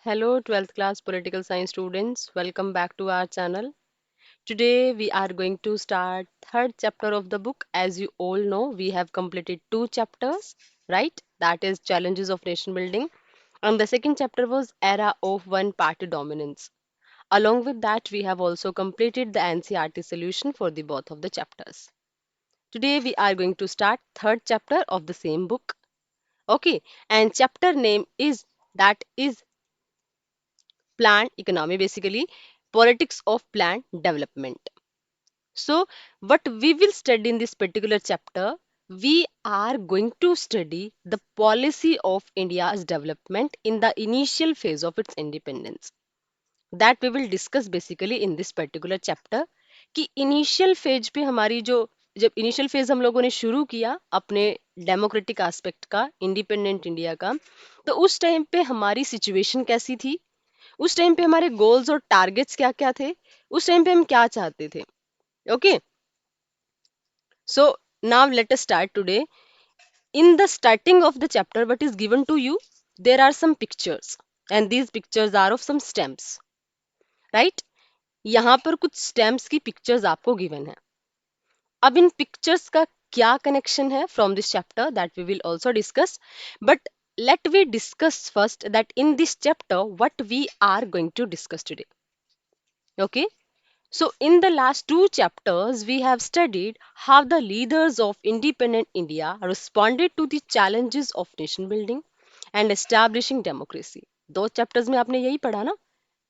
Hello, 12th class political science students. Welcome back to our channel. Today we are going to start third chapter of the book. As you all know, we have completed two chapters, right? That is challenges of nation building. And the second chapter was era of one party dominance. Along with that, we have also completed the NCRT solution for the both of the chapters. Today we are going to start third chapter of the same book. Okay, and chapter name is that is planned economy, basically politics of planned development. So what we will study in this particular chapter, we are going to study the policy of India's development in the initial phase of its independence. That we will discuss basically in this particular chapter कि initial phase पे हमारी जो जब initial phase हम लोगों ने शुरू किया अपने डेमोक्रेटिक एस्पेक्ट का इंडिपेंडेंट इंडिया का, तो उस टाइम पे हमारी सिचुएशन कैसी थी, उस टाइम पे हमारे गोल्स और टारगेट्स क्या क्या थे, उस टाइम पे हम क्या चाहते थे. Okay, so now let us start today. In the starting of the chapter what is given to you, there are some pictures and these pictures are of some stamps, right? यहाँ पर कुछ stamps की pictures आपको given है. अब इन pictures का क्या connection है from this chapter that we will also discuss, but let we discuss first that in this chapter what we are going to discuss today. Okay, so in the last two chapters we have studied how the leaders of independent India responded to the challenges of nation building and establishing democracy. दो chapters में आपने यही पढ़ा ना.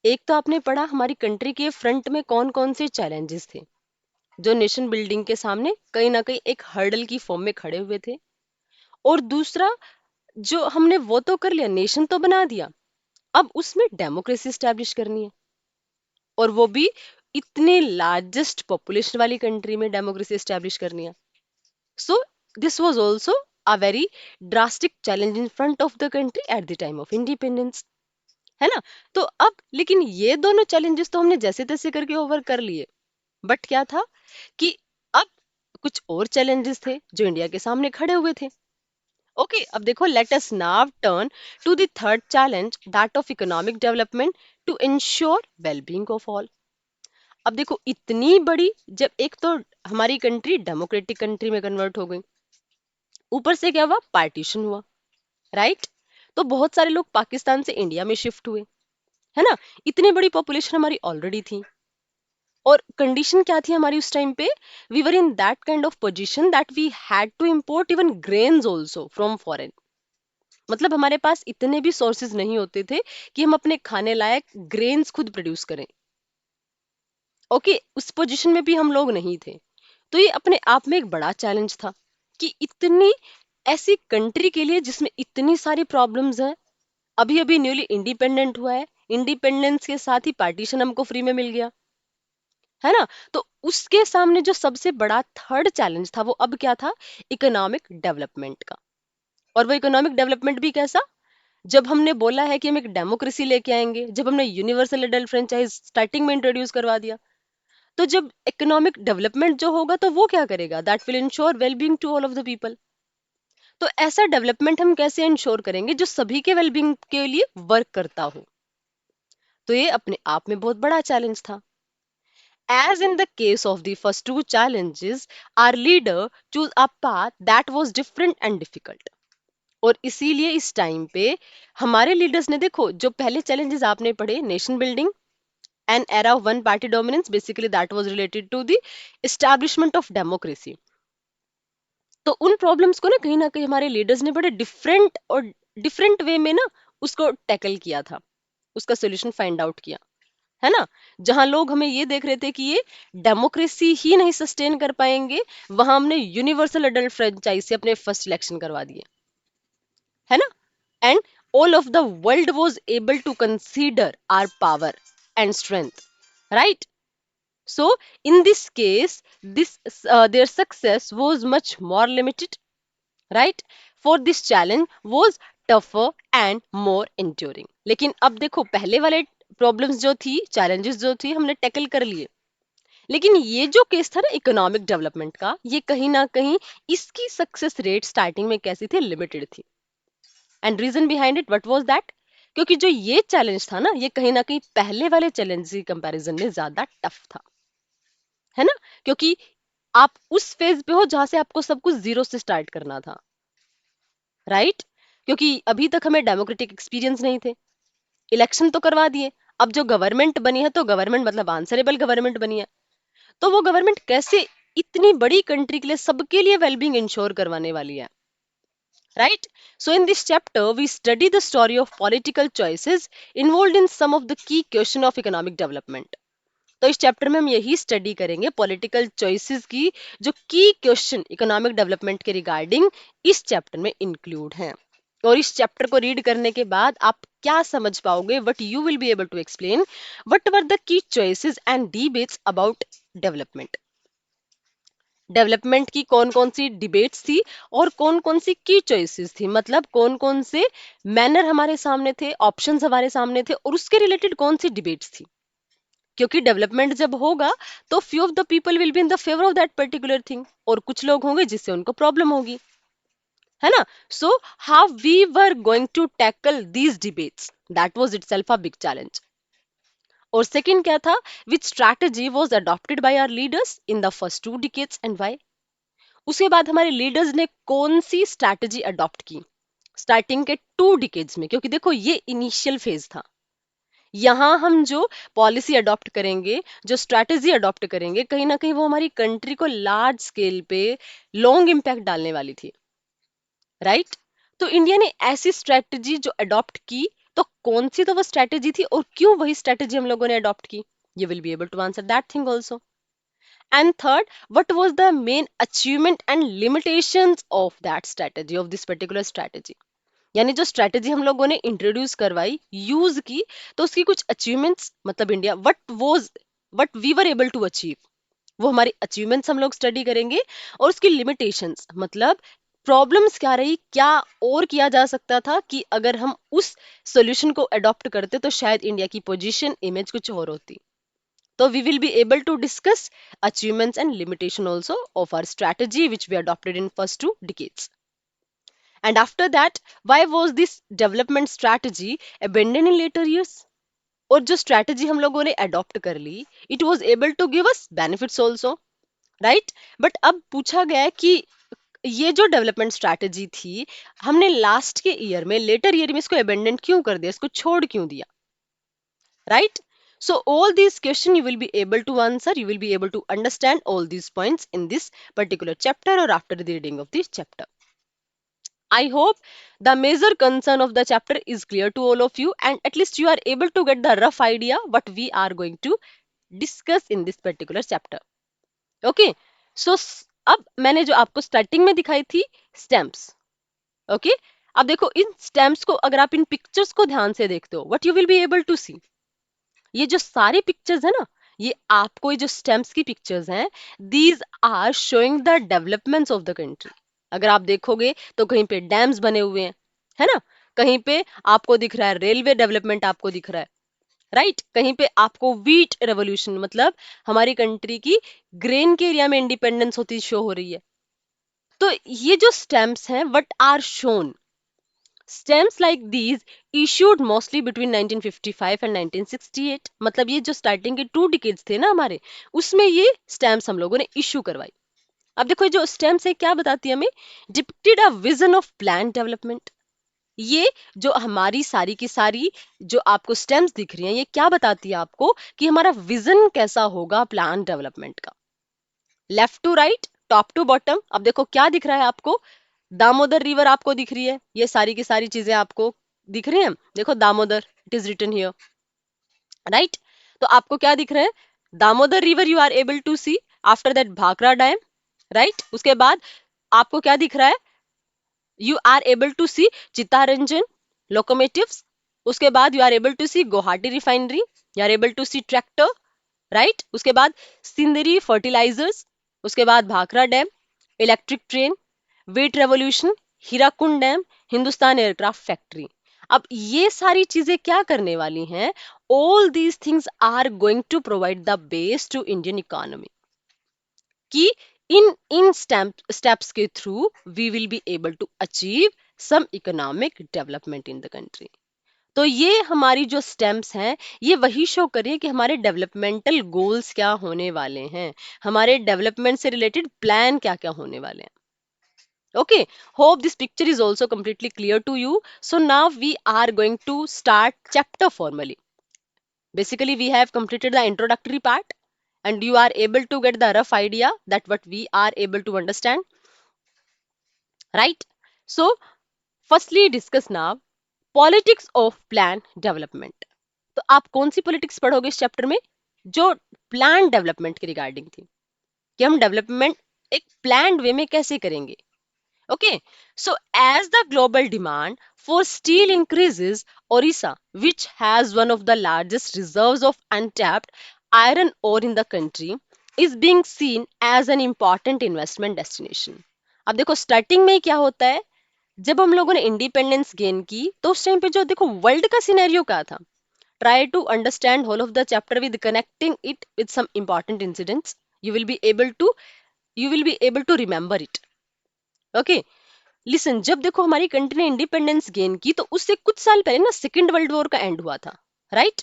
एक तो आपने पढ़ा हमारी कंट्री के फ्रंट में कौन कौन से चैलेंजेस थे जो नेशन बिल्डिंग के सामने कहीं ना कहीं एक हर्डल की फॉर्म में खड़े हुए थे, और दूसरा जो हमने वो तो कर लिया, नेशन तो बना दिया, अब उसमें डेमोक्रेसी स्टैब्लिश करनी है, और वो भी इतने लार्जेस्ट पॉपुलेशन वाली कंट्री में डेमोक्रेसी एस्टेब्लिश करनी है. So this was also a very drastic challenge in front of the country at the time of independence, है ना. तो अब लेकिन ये दोनों चैलेंजेस तो हमने जैसे तैसे करके ओवर कर लिए, बट क्या था कि अब कुछ और चैलेंजेस थे जो इंडिया के सामने खड़े हुए थे. ओके, अब देखो, let us now turn to the third challenge that of economic development to ensure wellbeing of all. अब देखो इतनी बड़ी, जब एक तो हमारी कंट्री डेमोक्रेटिक कंट्री में कन्वर्ट हो गई, ऊपर से क्या हुआ, पार्टीशन हुआ, राइट? तो बहुत सारे लोग पाकिस्तान से इंडिया में शिफ्ट हुए, है ना. इतनी बड़ी पॉपुलेशन हमारी ऑलरेडी थी, और कंडीशन क्या थी हमारी उस टाइम पे, we were in that kind of position that we had to import even grains also from foreign. मतलब हमारे पास इतने भी सोर्सेज नहीं होते थे कि हम अपने खाने लायक ग्रेन्स खुद प्रोड्यूस करें. ओके, उस पोजीशन में भी हम लोग नहीं थे. तो ये अपने आप में एक बड़ा चैलेंज था कि इतनी ऐसी कंट्री के लिए जिसमें इतनी सारी प्रॉब्लम्स हैं, अभी अभी न्यूली इंडिपेंडेंट हुआ है, इंडिपेंडेंस के साथ ही पार्टीशन हमको फ्री में मिल गया, है ना. तो उसके सामने जो सबसे बड़ा थर्ड चैलेंज था वो अब क्या था, इकोनॉमिक डेवलपमेंट का. और वो इकोनॉमिक डेवलपमेंट भी कैसा, जब हमने बोला है कि हम एक डेमोक्रेसी लेके आएंगे, जब हमने यूनिवर्सल एडल्ट फ्रेंचाइज स्टार्टिंग में इंट्रोड्यूस करवा दिया, तो जब इकोनॉमिक डेवलपमेंट जो होगा तो वो क्या करेगा, that will ensure wellbeing to all of the people. तो ऐसा डेवलपमेंट हम कैसे इंश्योर करेंगे जो सभी के वेलबींग के लिए वर्क करता हो. तो ये अपने आप में बहुत बड़ा चैलेंज था. As in the case of the first two challenges, our leader chose a path that was different and difficult. और इसीलिए इस टाइम पे हमारे लीडर्स ने, देखो जो पहले चैलेंजेस आपने पढ़े, nation building and era of one party dominance, basically that was related to the establishment of democracy. तो उन प्रॉब्लम्स को ना कहीं हमारे लीडर्स ने बड़े डिफरेंट और डिफरेंट वे में ना उसको टैकल किया था, उसका सोल्यूशन फाइंड आउट किया, है ना. जहां लोग हमें ये देख रहे थे कि ये डेमोक्रेसी ही नहीं सस्टेन कर पाएंगे, वहां हमने यूनिवर्सल अडल्ट फ्रेंचाइज से अपने फर्स्ट इलेक्शन करवा दिए, है ना. And all of the world was able to consider our power and strength, right. So in this case, this their success was much more limited, right? For this challenge was tougher and more enduring. लेकिन अब देखो पहले वाले problems जो थी, challenges जो थी, हमने टैकल कर लिए, लेकिन ये जो केस था ना इकोनॉमिक डेवलपमेंट का, ये कहीं ना कहीं इसकी सक्सेस रेट स्टार्टिंग में कैसी थी, लिमिटेड थी. And reason behind it what was that, क्योंकि जो ये चैलेंज था ना, ये कहीं ना कहीं पहले वाले चैलेंज की कंपैरिजन में ज्यादा टफ था, है ना? क्योंकि आप उस फेज पे हो जहां से आपको सब कुछ जीरो से स्टार्ट करना था, राइट? क्योंकि अभी तक हमें डेमोक्रेटिक एक्सपीरियंस नहीं थे, इलेक्शन तो करवा दिए, अब जो गवर्नमेंट बनी है तो गवर्नमेंट मतलब आंसरेबल गवर्नमेंट बनी है, तो वो गवर्नमेंट कैसे इतनी बड़ी कंट्री के लिए सबके लिए वेलबींग इंश्योर करवाने वाली है, right? So in this chapter we study the story of political choices involved in some of the key question of economic development. तो इस चैप्टर में हम यही स्टडी करेंगे पॉलिटिकल चॉइसेस की, जो की क्वेश्चन इकोनॉमिक डेवलपमेंट के रिगार्डिंग इस चैप्टर में इंक्लूड हैं। और इस चैप्टर को रीड करने के बाद आप क्या समझ पाओगे, what you will be able to explain what were the key choices and debates about development. Development की कौन कौन सी डिबेट्स थी और कौन कौन सी की चॉइसेस थी, मतलब कौन कौन से मैनर हमारे सामने थे, ऑप्शंस हमारे सामने थे, और उसके रिलेटेड कौन सी डिबेट्स थी। क्योंकि डेवलपमेंट जब होगा तो few of the people will be in the favour of that particular thing, और कुछ लोग होंगे जिससे उनको प्रॉब्लम होगी, है ना? So how we were going to tackle these debates, that was itself a big challenge. और सेकंड क्या था, which strategy was adopted by our leaders in the first 2 decades and why. उसके बाद हमारे लीडर्स ने कौन सी स्ट्रैटेजी अडॉप्ट की स्टार्टिंग के 2 decades में, क्योंकि देखो ये इनिशियल फेज था। यहाँ हम जो पॉलिसी अडॉप्ट करेंगे, जो स्ट्रैटेजी अडॉप्ट करेंगे, कहीं ना कहीं वो हमारी कंट्री को लार्ज स्केल पे लॉन्ग इम्पैक्ट डालने वाली थी, राइट? तो इंडिया ने ऐसी स्ट्रैटेजी जो अडॉप्ट की, तो कौन सी तो वो स्ट्रैटेजी थी और क्यों वही स्ट्रैटेजी हम लोगों ने अडॉप्ट की, you will be able to answer that thing also. And third, what was the main achievement and limitations of that strategy, of this particular strategy। यानी जो स्ट्रैटेजी हम लोगों ने इंट्रोड्यूस करवाई, यूज की, तो उसकी कुछ अचीवमेंट्स, मतलब India what we were able to achieve, वो हमारी अचीवमेंट्स हम लोग स्टडी करेंगे। और उसकी लिमिटेशंस, मतलब प्रॉब्लम्स क्या रही, क्या और किया जा सकता था कि अगर हम उस सॉल्यूशन को अडॉप्ट करते तो शायद इंडिया की पोजीशन इमेज कुछ और होती। तो we will be able to discuss achievements and limitation also of our strategy which we adopted in first 2 decades. And after that, why was this development strategy abandoned in later years? और जो strategy हम लोगों ने adopt कर ली, it was able to give us benefits also, right? But अब पूछा गया है कि ये जो डेवलपमेंट स्ट्रैटेजी थी, हमने लास्ट के ईयर में, लेटर ईयर में इसको अबेंडन क्यों कर दिया, इसको छोड़ क्यों दिया, right? So all these questions you will be able to answer, you will be able to understand all these points in this particular chapter or after the reading of this chapter. I hope the major concern of the chapter is clear to all of you, and at least you are able to get the rough idea what we are going to discuss in this particular chapter. Okay, so अब मैंने जो आपको starting में दिखाई थी stamps, okay, अब देखो इन stamps को अगर आप इन पिक्चर्स को ध्यान से देखते हो, what you will be able to see, ये जो सारी पिक्चर्स है ना, ये आपको, ये जो स्टेम्प्स की पिक्चर्स हैं, these are showing the developments of the country. अगर आप देखोगे तो कहीं पे डैम्स बने हुए हैं, है ना? कहीं पे आपको दिख रहा है रेलवे डेवलपमेंट, आपको दिख रहा है, राइट? कहीं पे आपको व्हीट रेवोल्यूशन, मतलब हमारी कंट्री की ग्रेन के एरिया में इंडिपेंडेंस होती शो हो रही है। तो ये जो स्टैम्प्स हैं, what are shown, Stamps like these issued mostly between 1955 and 1968, मतलब ये जो स्टार्टिंग के 2 decades थे ना हमारे, उसमें ये स्टैम्प्स हम लोगों ने इशू करवाई। अब देखो ये जो स्टैम्प्स है क्या बताती है हमें, depicted a vision of plan development. ये जो हमारी सारी की सारी जो आपको स्टैम्प्स दिख रही हैं, ये क्या बताती है आपको कि हमारा विजन कैसा होगा प्लान डेवलपमेंट का, left to right, top to bottom. अब देखो क्या दिख रहा है आपको, दामोदर रिवर आपको दिख रही है, ये सारी की सारी चीजें आपको दिख रही हैं, देखो Damodar, it is written here, right? तो आपको क्या दिख रहा है, Damodar river you are able to see, after that Bhakra dam, right? उसके बाद आपको क्या दिख रहा है, you are able to see Chittaranjan locomotives, उसके बाद you are able to see Guwahati refinery, you are able to see tractor, right? उसके बाद सिंदरी फर्टिलाइजर्स, उसके बाद Bhakra dam, electric train, wheat revolution, Hirakud dam, Hindustan aircraft factory. अब ये सारी चीजें क्या करने वाली हैं, all these things are going to provide the base to Indian economy, कि इन इन स्टेप्स के through we will be able to achieve some economic development in the country. तो ये हमारी जो स्टेम्स हैं, ये वही शो करिए कि हमारे डेवलपमेंटल गोल्स क्या होने वाले हैं, हमारे डेवलपमेंट से रिलेटेड प्लान क्या क्या होने वाले हैं. Okay, hope this picture is also completely clear to you. So now we are going to start chapter formally. Basically, we have completed the introductory part and you are able to get the rough idea that what we are able to understand, right? So, firstly discuss now politics of plan development. तो आप कौन सी politics पढ़ोगे इस chapter में? जो plan development के regarding थी, कि हम डेवलपमेंट एक प्लान्ड वे में कैसे करेंगे. Okay, so as the global demand for steel increases, Orissa, which has one of the largest reserves of untapped iron ore in the country, is being seen as an important investment destination. अब देखो starting में क्या होता है, जब हम लोगों ने इंडिपेंडेंस गेन की तो उस टाइम पे जो देखो वर्ल्ड का सिनेरियो क्या था. Try to understand whole of the chapter with connecting it with some important incidents. You will be able to you will be able to remember it. Okay. Listen, जब देखो हमारी country ने independence gain की तो उससे कुछ साल पहले ना सेकेंड वर्ल्ड वॉर का एंड हुआ था, राइट?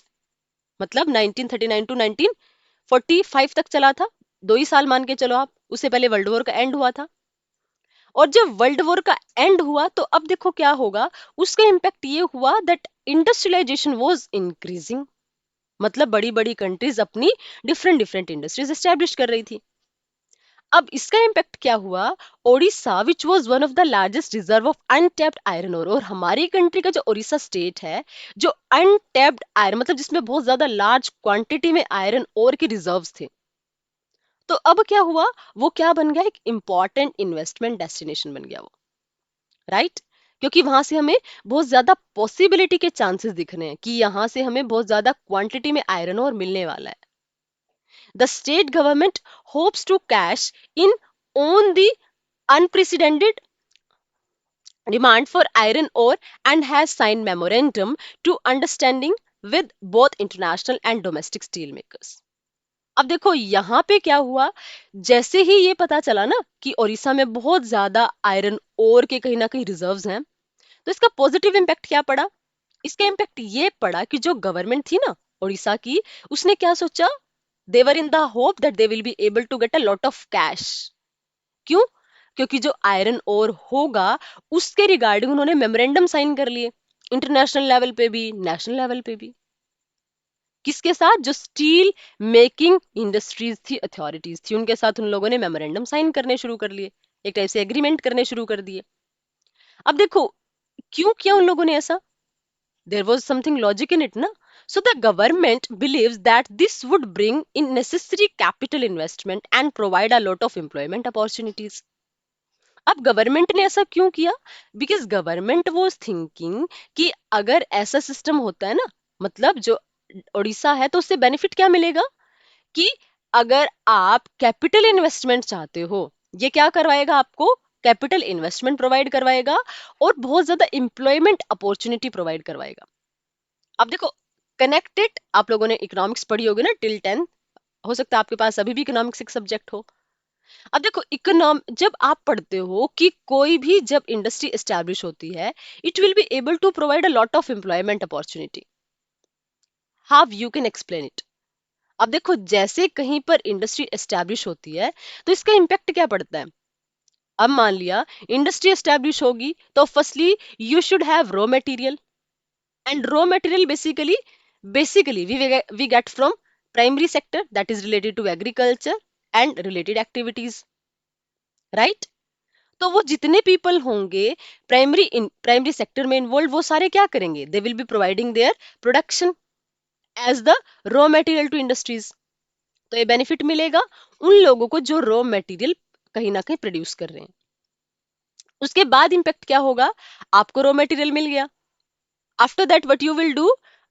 मतलब 1939 टू 1945 तक चला था. 2 ही साल मान के चलो आप, उससे पहले वर्ल्ड वॉर का एंड हुआ था. और जब वर्ल्ड वॉर का एंड हुआ तो अब देखो क्या होगा, उसका इम्पैक्ट ये हुआ दैट इंडस्ट्रियलाइजेशन वाज इंक्रीजिंग. मतलब बड़ी बड़ी कंट्रीज अपनी डिफरेंट डिफरेंट इंडस्ट्रीज एस्टेब्लिश कर रही थी. अब इसका इम्पैक्ट क्या हुआ, Odisha which was one of the largest reserve of untapped iron ore, और हमारी कंट्री का जो ओडिशा स्टेट है, जो अनटैप्ड आयरन मतलब जिसमें बहुत ज्यादा लार्ज क्वांटिटी में आयरन ओर के रिजर्व्स थे, तो अब क्या हुआ, वो क्या बन गया, एक इंपॉर्टेंट इन्वेस्टमेंट डेस्टिनेशन बन गया वो, राइट? क्योंकि वहां से हमें बहुत ज्यादा पॉसिबिलिटी के चांसेस दिख रहे हैं कि यहाँ से हमें बहुत ज्यादा क्वांटिटी में आयरन ओर मिलने वाला है. The state government hopes to cash in on the unprecedented demand for iron ore and has signed memorandum to understanding with both international and domestic steel makers. अब देखो यहाँ पे क्या हुआ, जैसे ही ये पता चला ना कि ओडिशा में बहुत ज्यादा आयरन ओर के कहीं ना कहीं रिजर्व्स हैं, तो इसका पॉजिटिव इम्पैक्ट क्या पड़ा. इसका इम्पैक्ट ये पड़ा कि जो गवर्नमेंट थी ना ओडिशा की, उसने क्या सोचा, they were in the hope that they will be able to get a lot of cash. क्यों? क्योंकि जो आयरन ओर होगा उसके रिगार्डिंग उन्होंने मेमोरेंडम साइन कर लिए, इंटरनेशनल लेवल पे भी नेशनल लेवल पे भी. किसके साथ, जो स्टील मेकिंग इंडस्ट्रीज थी, अथॉरिटीज थी, उनके साथ उन लोगों ने मेमोरेंडम साइन करने शुरू कर लिए, एक टाइप से एग्रीमेंट करने शुरू कर दिए. अब देखो क्यों किया उन लोगों ने ऐसा, there was something logic in it na. So the government believes that this would bring in necessary capital investment and provide a lot of employment opportunities. अब गवर्नमेंट ने ऐसा क्यों किया, बिकॉज गवर्नमेंट वाज थिंकिंग कि अगर ऐसा system होता है ना, मतलब जो उड़ीसा है तो उससे बेनिफिट क्या मिलेगा, कि अगर आप कैपिटल इन्वेस्टमेंट चाहते हो, ये क्या करवाएगा आपको, कैपिटल इन्वेस्टमेंट प्रोवाइड करवाएगा और बहुत ज्यादा एम्प्लॉयमेंट अपॉर्चुनिटी प्रोवाइड करवाएगा. अब देखो कनेक्टेड, आप लोगों ने इकोनॉमिक्स पढ़ी होगी ना टिल 10th, हो सकता है आपके पास अभी भी इकोनॉमिक्स एक सब्जेक्ट हो. अब देखो जब आप पढ़ते हो कि कोई भी जब इंडस्ट्री एस्टैब्लिश होती है, it will be able to provide a lot of employment opportunity. How you can explain it. अब देखो जैसे कहीं पर इंडस्ट्री एस्टैब्लिश होती है तो इसका इम्पैक्ट क्या पड़ता है. अब मान लिया इंडस्ट्री एस्टैब्लिश होगी तो firstly you should have raw material, and raw material basically we get from primary sector that is related to agriculture and related activities, right? तो वो जितने पीपल होंगे प्राइमरी सेक्टर में इन्वॉल्व, वो सारे क्या करेंगे, they will be providing their production as the raw material to industries. तो ये बेनिफिट मिलेगा उन लोगों को जो रॉ मटेरियल कहीं ना कहीं प्रोड्यूस कर रहे हैं. उसके बाद इम्पैक्ट क्या होगा, आपको रॉ मटेरियल मिल गया. After that what you will do,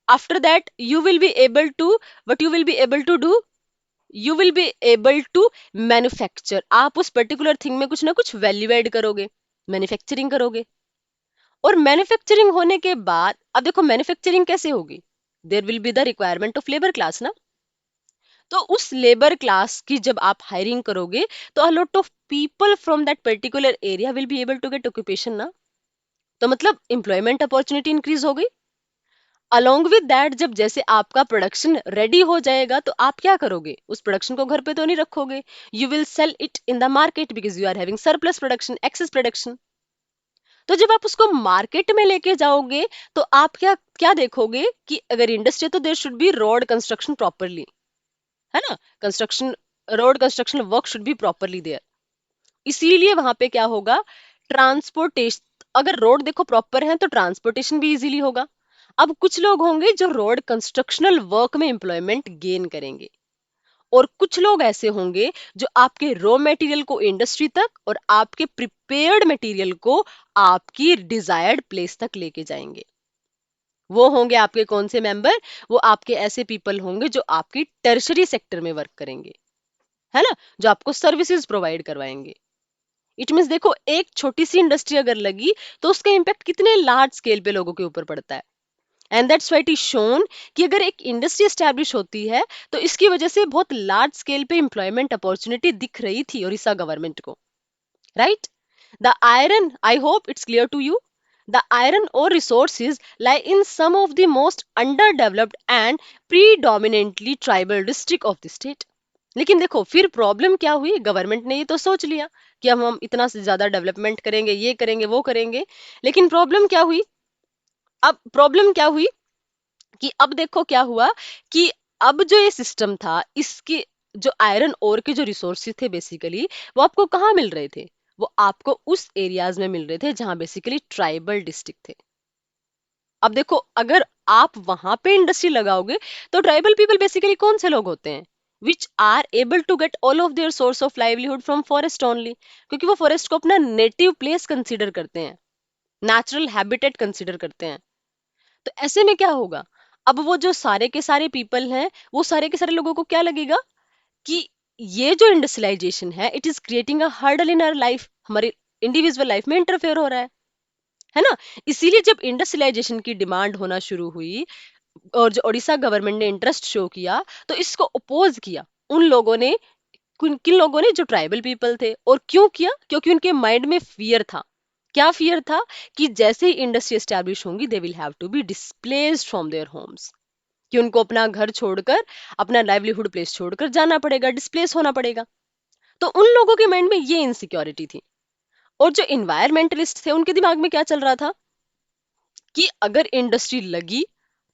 after that you will be able to, what you will be able to do, you will be able to manufacture. आप उस पर्टिकुलर थिंग में कुछ ना कुछ वैल्यू एड करोगे, manufacturing करोगे. और manufacturing होने के बाद अब देखो मैन्युफैक्चरिंग कैसे होगी, there will be the requirement of labour class ना. तो उस लेबर क्लास की जब आप हायरिंग करोगे तो a lot of people from that particular area will be able to get occupation ना. तो मतलब एम्प्लॉयमेंट अपॉर्चुनिटी इंक्रीज हो गई. अलोंग विद दैट, जब जैसे आपका प्रोडक्शन रेडी हो जाएगा तो आप क्या करोगे, उस प्रोडक्शन को घर पे तो नहीं रखोगे, you will sell it in the market because you are having surplus production, excess production. तो जब आप उसको मार्केट में लेके जाओगे तो आप क्या क्या देखोगे कि अगर इंडस्ट्री तो there should be road construction properly, है ना, construction, road construction work should be properly there. इसीलिए वहां पे क्या होगा, ट्रांसपोर्टेशन, अगर रोड देखो प्रॉपर है तो ट्रांसपोर्टेशन भी इजीली होगा। अब कुछ लोग होंगे जो रोड कंस्ट्रक्शनल वर्क में एम्प्लॉयमेंट गेन करेंगे, और कुछ लोग ऐसे होंगे जो आपके रॉ मटेरियल को इंडस्ट्री तक और आपके प्रिपेयर्ड मटेरियल को आपकी डिजायर्ड प्लेस तक लेके जाएंगे। वो होंगे आपके कौन से मेंबर, वो आपके ऐसे पीपल होंगे जो आपकी टर्शरी सेक्टर में वर्क करेंगे, है ना, जो आपको सर्विसेज प्रोवाइड करवाएंगे। इट मीन्स देखो, एक छोटी सी इंडस्ट्री अगर लगी तो उसका इम्पैक्ट कितने लार्ज स्केल पे लोगों के ऊपर पड़ता है। And that's why it is shown कि अगर एक इंडस्ट्री एस्टैब्लिश होती है तो इसकी वजह से बहुत लार्ज स्केल पे एम्प्लॉयमेंट अपॉर्चुनिटी दिख रही थी ओडिशा गवर्नमेंट को, right. The iron, I hope it's clear to you, the iron ore resources lie in some of the most underdeveloped and predominantly tribal district of the state। लेकिन देखो फिर problem क्या हुई, government ने ये तो सोच लिया कि हम इतना से ज्यादा डेवलपमेंट करेंगे, ये करेंगे वो करेंगे, लेकिन प्रॉब्लम क्या हुई, अब प्रॉब्लम क्या हुई कि अब देखो क्या हुआ कि अब जो ये सिस्टम था इसके, जो आयरन ओर के जो रिसोर्सेज थे बेसिकली, वो आपको कहाँ मिल रहे थे, वो आपको उस एरियाज में मिल रहे थे जहां बेसिकली ट्राइबल डिस्ट्रिक्ट थे। अब देखो अगर आप वहां पे इंडस्ट्री लगाओगे तो ट्राइबल पीपल बेसिकली कौन से लोग होते हैं, which are able to get all of their source of livelihood from forest only, क्योंकि वो फॉरेस्ट को अपना नेटिव प्लेस कंसीडर करते हैं, नेचुरल हैबिटेट कंसीडर करते हैं। तो ऐसे में क्या होगा, अब वो जो सारे के सारे पीपल हैं, वो सारे के सारे लोगों को क्या लगेगा कि ये जो इंडस्ट्रियलाइजेशन है it is creating a hurdle in our life, हमारी इंडिविजुअल लाइफ में इंटरफेयर हो रहा है ना। इसीलिए जब इंडस्ट्रियलाइजेशन की डिमांड होना शुरू हुई और जो ओडिशा गवर्नमेंट ने इंटरेस्ट शो किया तो इसको अपोज किया उन लोगों ने, किन किन लोगों ने, जो ट्राइबल पीपल थे। और क्यों किया, क्योंकि उनके माइंड में फियर था। क्या फियर था कि जैसे ही इंडस्ट्री एस्टैब्लिश होंगी they will have to be displaced from their homes, कि उनको अपना घर छोड़कर, अपना लाइवलीहुड प्लेस छोड़कर जाना पड़ेगा, डिस्प्लेस होना पड़ेगा। तो उन लोगों के माइंड में ये इनसिक्योरिटी थी। और जो इन्वायरमेंटलिस्ट थे उनके दिमाग में क्या चल रहा था कि अगर इंडस्ट्री लगी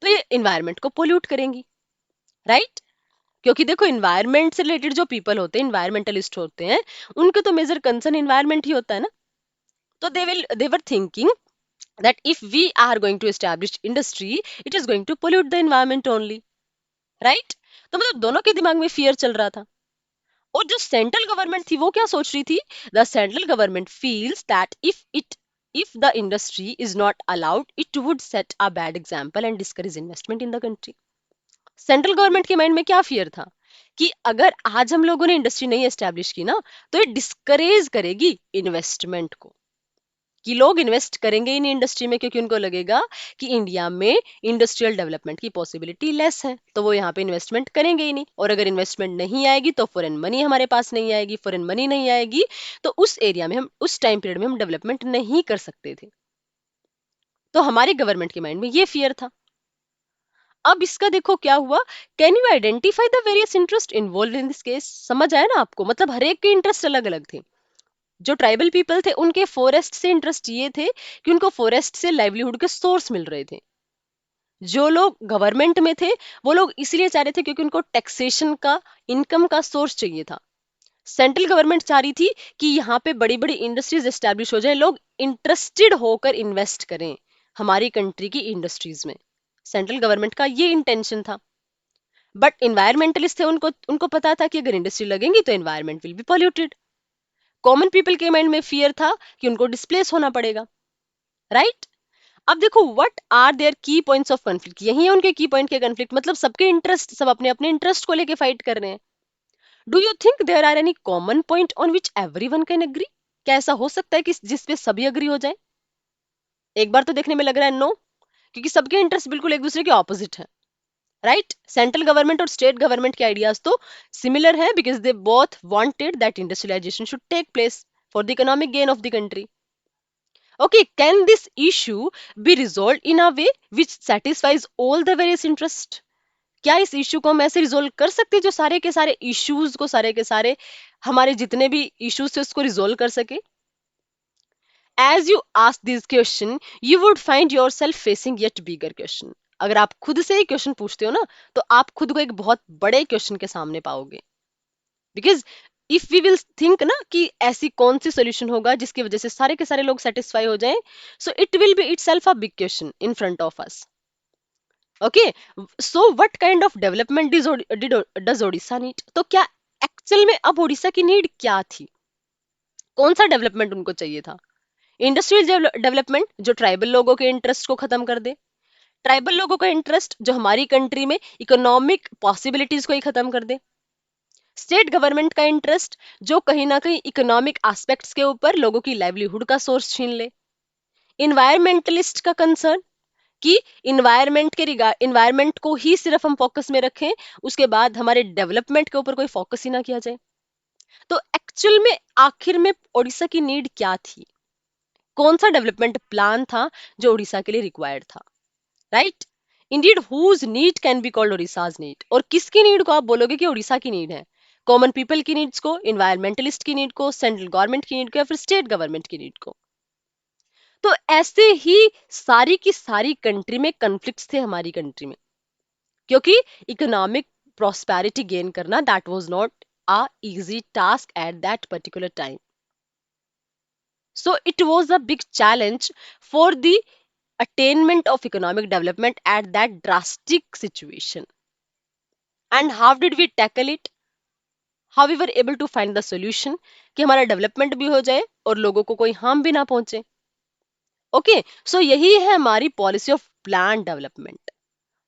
तो ये इन्वायरमेंट को पोल्यूट करेंगी, राइट। क्योंकि देखो इन्वायरमेंट से रिलेटेड जो पीपल होते हैं, इन्वायरमेंटलिस्ट होते हैं, उनके तो मेजर कंसर्न इन्वायरमेंट ही होता है ना। तो they were thinking that if we are going to establish industry it is going to pollute the environment only, right। तो मतलब दोनों के दिमाग में फियर चल रहा था। और जो सेंट्रल गवर्नमेंट थी वो क्या सोच रही थी, the central government feels that if the industry is not allowed it would set a bad example and discourage investment in the country। Central government के माइंड में क्या फियर था कि अगर आज हम लोगों ने इंडस्ट्री नहीं एस्टेब्लिश की ना तो ये डिस्करेज करेगी इन्वेस्टमेंट को, कि लोग इन्वेस्ट करेंगे ही नहीं इंडस्ट्री में, क्योंकि उनको लगेगा कि इंडिया में इंडस्ट्रियल डेवलपमेंट की पॉसिबिलिटी लेस है, तो वो यहाँ पे इन्वेस्टमेंट करेंगे ही नहीं। और अगर इन्वेस्टमेंट नहीं आएगी तो फॉरेन मनी हमारे पास नहीं आएगी, फॉरेन मनी नहीं आएगी तो उस एरिया में हम, उस टाइम पीरियड में हम डेवलपमेंट नहीं कर सकते थे। तो हमारे गवर्नमेंट के माइंड में ये फियर था। अब इसका देखो क्या हुआ, can you identify the various interest involve in this case, समझ आया ना आपको, मतलब हर एक के इंटरेस्ट अलग अलग थे। जो ट्राइबल पीपल थे उनके फॉरेस्ट से इंटरेस्ट ये थे कि उनको फॉरेस्ट से लाइवलीहुड के सोर्स मिल रहे थे। जो लोग गवर्नमेंट में थे वो लोग इसीलिए चाह रहे थे क्योंकि उनको टैक्सेशन का, इनकम का सोर्स चाहिए था। सेंट्रल गवर्नमेंट चाह रही थी कि यहाँ पे बड़ी बड़ी इंडस्ट्रीज एस्टैब्लिश हो जाए, लोग इंटरेस्टेड होकर इन्वेस्ट करें हमारी कंट्री की इंडस्ट्रीज में। सेंट्रल गवर्नमेंट का ये इंटेंशन था। बट इन्वायरमेंटलिस्ट थे, उनको उनको पता था कि अगर इंडस्ट्री लगेंगी तो environment will be polluted. Common people के माइंड में फियर था कि उनको डिस्प्लेस होना पड़ेगा, राइट। अब देखो व्हाट आर देयर की पॉइंट्स ऑफ कॉन्फ्लिक्ट, यही है उनके की पॉइंट के कॉन्फ्लिक्ट, मतलब सबके इंटरेस्ट, सब अपने अपने इंटरेस्ट को लेके फाइट कर रहे हैं। Do you think there are any common point on which everyone can agree, क्या ऐसा हो सकता है कि जिस पे सभी अग्री हो जाए। एक बार तो देखने में लग रहा है नो, क्योंकि सबके इंटरेस्ट बिल्कुल एक दूसरे के ऑपोजिट है, राइट। सेंट्रल गवर्नमेंट और स्टेट गवर्नमेंट के आइडियाज तो सिमिलर है because they both wanted that industrialisation should take place for the economic gain of the country. Okay, can this issue be resolved in a way which satisfies all the various interests? क्या इस issue को हम ऐसे resolve कर सकते हैं जो सारे के सारे इश्यूज को, सारे के सारे हमारे जितने भी इश्यूज थे उसको रिजोल्व कर सके? As you ask this question, you would find yourself facing yet bigger question. अगर आप खुद से ही क्वेश्चन पूछते हो ना, तो आप खुद को एक बहुत बड़े क्वेश्चन के सामने पाओगे. Because if we will think ना कि ऐसी कौन सी सोल्यूशन होगा जिसकी वजह से सारे के सारे लोग सेटिस्फाई हो जाएं, so it will B itself a big question in front of us. Okay, so what kind of development does Odisha need? तो क्या एक्चुअल में अब ओडिशा की नीड क्या थी? कौन सा डेवलपमेंट उनको चाहिए था? इंडस्ट्रियल डेवलपमेंट जो ट्राइबल लोगों के इंटरेस्ट को खत्म कर दे, ट्राइबल लोगों का इंटरेस्ट जो हमारी कंट्री में इकोनॉमिक पॉसिबिलिटीज को ही खत्म कर दे, स्टेट गवर्नमेंट का इंटरेस्ट जो कहीं ना कहीं इकोनॉमिक एस्पेक्ट्स के ऊपर लोगों की लाइवलीहुड का सोर्स छीन ले, इन्वायरमेंटलिस्ट का कंसर्न कि इन्वायरमेंट को ही सिर्फ हम फोकस में रखें, उसके बाद हमारे डेवलपमेंट के ऊपर कोई फोकस ही ना किया जाए. तो एक्चुअल में आखिर में ओडिशा की नीड क्या थी? कौन सा डेवलपमेंट प्लान था जो उड़ीसा के लिए रिक्वायर्ड था? Right. Indeed whose need can be called Odisha's need? और किसकी नीड को आप बोलोगे कि उड़ीसा की नीड है? कॉमन पीपल की नीड्स को, इन्वायरमेंटलिस्ट की नीड को, सेंट्रल गवर्नमेंट की नीड को, या फिर स्टेट गवर्नमेंट की नीड को? तो ऐसे ही सारी की सारी कंट्री में कन्फ्लिक्ट्स थे हमारी कंट्री में, क्योंकि इकोनॉमिक प्रॉस्पेरिटी गेन करना that was not a easy task at that particular time. So it was a big challenge for the attainment of economic development at that drastic situation. And how did we tackle it? How we were able to find the solution कि हमारा development भी हो जाए और लोगों को कोई harm भी ना पहुंचे. ओके, सो यही है हमारी पॉलिसी ऑफ प्लान डेवलपमेंट.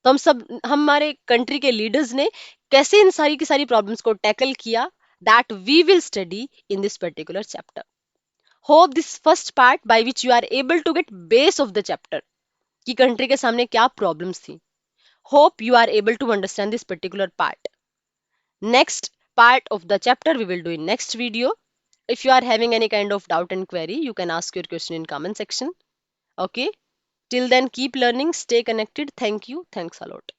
तो हमारे कंट्री के लीडर्स ने कैसे इन सारी की सारी प्रॉब्लम्स को टैकल किया, that we will study in this particular chapter. Hope this first part by which you are able to get base of the chapter कि कंट्री के सामने क्या प्रॉब्लम्स थी. Hope you are able to understand this particular part. Next part of the chapter we will do in next video. If you are having any kind of doubt and query, you can ask your question in comment section. Okay, till then keep learning, stay connected. Thank you, thanks a lot.